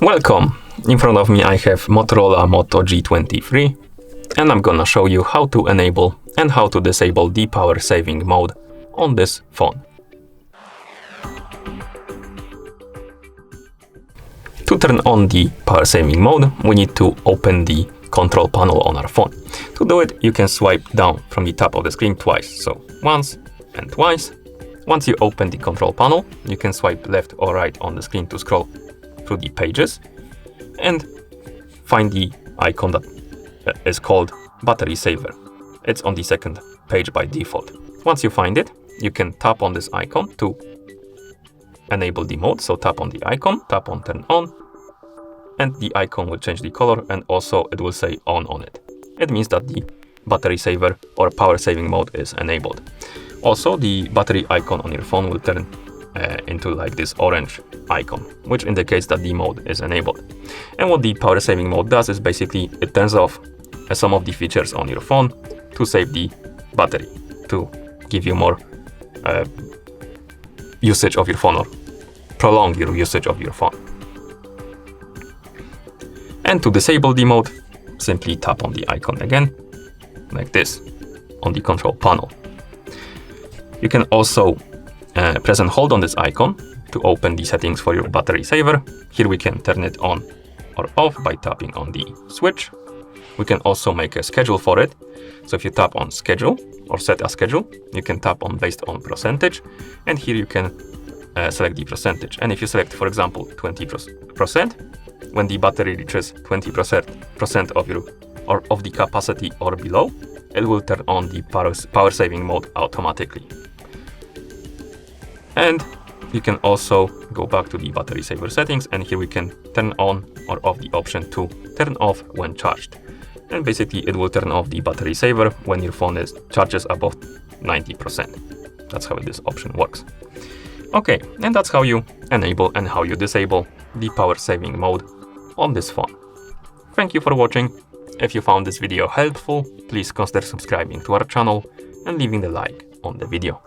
Welcome! In front of me I have Motorola Moto G23 and I'm gonna show you how to enable and how to disable the power saving mode on this phone. To turn on the power saving mode, we need to open the control panel on our phone. To do it, you can swipe down from the top of the screen twice, so once and twice. Once you open the control panel, you can swipe left or right on the screen to scroll through the pages and find the icon that is called battery saver. It's on the second page by default. Once you find it, you can tap on this icon to enable the mode. So tap on the icon, tap on turn on, and the icon will change the color and also it will say on it. It means that the battery saver or power saving mode is enabled. Also, the battery icon on your phone will turn into like this orange icon, which indicates that the mode is enabled. And what the power saving mode does is basically it turns off some of the features on your phone to save the battery, to give you more usage of your phone or prolong your usage of your phone. And to disable the mode, simply tap on the icon again, like this, on the control panel. You can also press and hold on this icon to open the settings for your battery saver. Here we can turn it on or off by tapping on the switch. We can also make a schedule for it. So if you tap on schedule or set a schedule, you can tap on based on percentage, and here you can select the percentage. And if you select, for example, 20%, when the battery reaches 20% of your or of the capacity or below, it will turn on the power saving mode automatically. And you can also go back to the battery saver settings, and here we can turn on or off the option to turn off when charged. And basically it will turn off the battery saver when your phone charges above 90%. That's how this option works. Okay, and that's how you enable and how you disable the power saving mode on this phone. Thank you for watching. If you found this video helpful, please consider subscribing to our channel and leaving the like on the video.